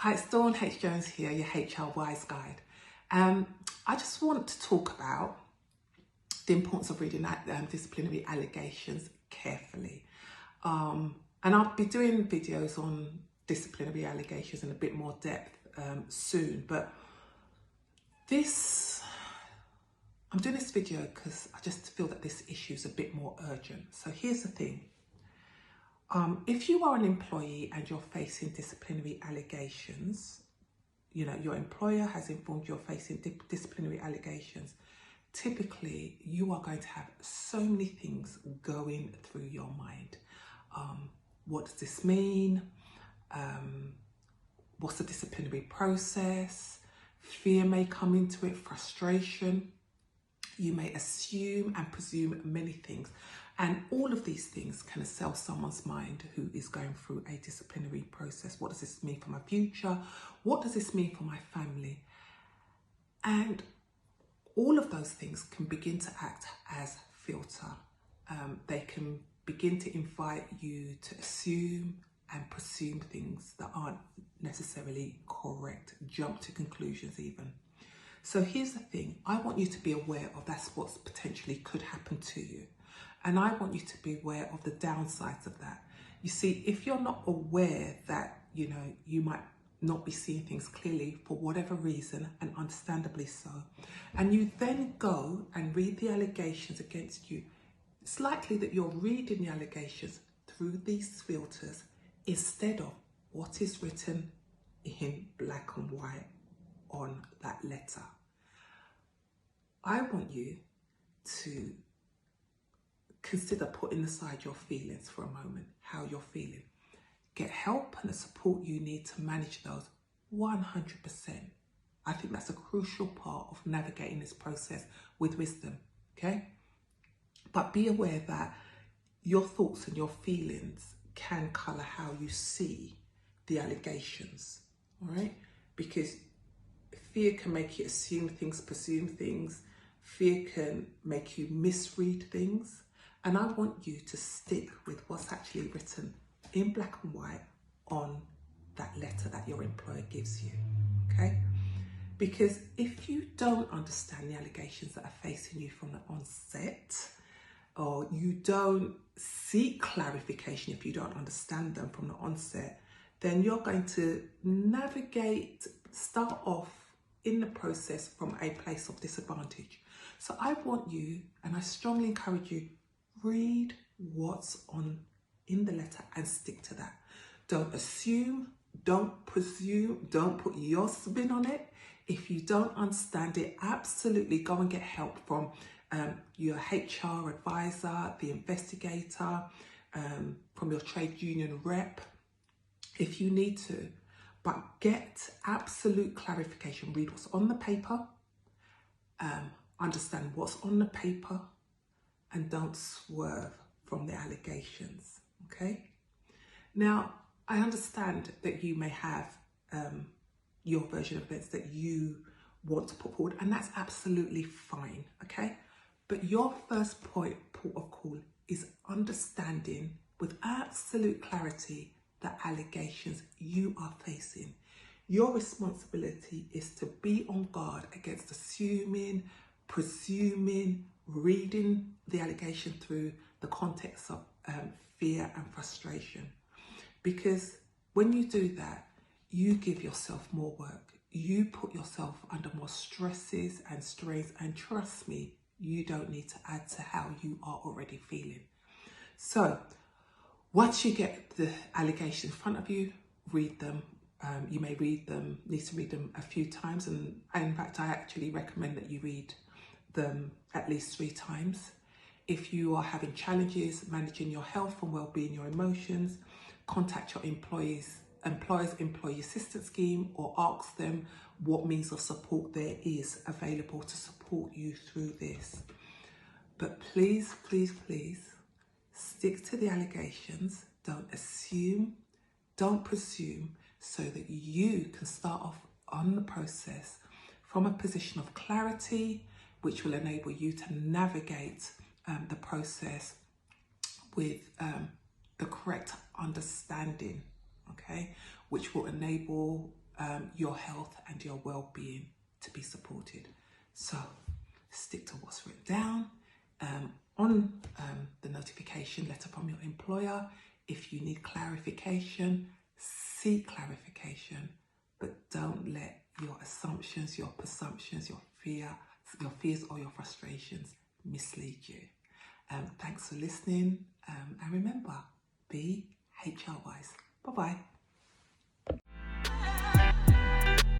Hi, it's Dawn H. Jones here, your HR Wise Guide. I just want to talk about the importance of reading disciplinary allegations carefully. And I'll be doing videos on disciplinary allegations in a bit more depth soon. But I'm doing this video because I just feel that this issue is a bit more urgent. So here's the thing. If you are an employee and you're facing disciplinary allegations, you know, your employer has informed you're facing disciplinary allegations, typically you are going to have so many things going through your mind. What does this mean? What's the disciplinary process? Fear may come into it, frustration. You may assume and presume many things. And all of these things can assail someone's mind who is going through a disciplinary process. What does this mean for my future? What does this mean for my family? And all of those things can begin to act as filter. They can begin to invite you to assume and presume things that aren't necessarily correct, jump to conclusions even. So here's the thing, I want you to be aware of that's what potentially could happen to you. And I want you to be aware of the downsides of that. You see, if you're not aware that, you know, you might not be seeing things clearly for whatever reason, and understandably so, and you then go and read the allegations against you, it's likely that you're reading the allegations through these filters instead of what is written in black and white on that letter. I want you to consider putting aside your feelings for a moment, how you're feeling. Get help and the support you need to manage those 100%. I think that's a crucial part of navigating this process with wisdom, okay? But be aware that your thoughts and your feelings can colour how you see the allegations, all right? Because fear can make you assume things, presume things. Fear can make you misread things. And I want you to stick with what's actually written in black and white on that letter that your employer gives you, okay? Because if you don't understand the allegations that are facing you from the onset, or you don't seek clarification if you don't understand them from the onset, then you're going to start off in the process from a place of disadvantage. So I want you, and I strongly encourage you, read what's in the letter and stick to that. Don't assume, don't presume, don't put your spin on it. If you don't understand it, absolutely go and get help from your HR advisor, the investigator, from your trade union rep, if you need to. But get absolute clarification. Read what's on the paper, understand what's on the paper, and don't swerve from the allegations, okay? Now, I understand that you may have your version of events that you want to put forward, and that's absolutely fine, okay? But your first port of call is understanding with absolute clarity the allegations you are facing. Your responsibility is to be on guard against assuming, presuming, reading the allegation through the context of fear and frustration. Because when you do that, you give yourself more work. You put yourself under more stresses and strains, and trust me, you don't need to add to how you are already feeling. So once you get the allegation in front of you, read them. You may need to read them a few times, and in fact I actually recommend that you read them at least 3 times. If you are having challenges managing your health and well-being, your emotions, contact your employer's employee assistance scheme, or ask them what means of support there is available to support you through this. But please, please, please stick to the allegations. Don't assume, don't presume, so that you can start off on the process from a position of clarity, which will enable you to navigate the process with the correct understanding, okay, which will enable your health and your well-being to be supported. So stick to what's written down. On the notification letter from your employer, if you need clarification, seek clarification, but don't let your assumptions, your presumptions, your fears or your frustrations mislead you. Thanks for listening, and remember, be HR wise. Bye-bye.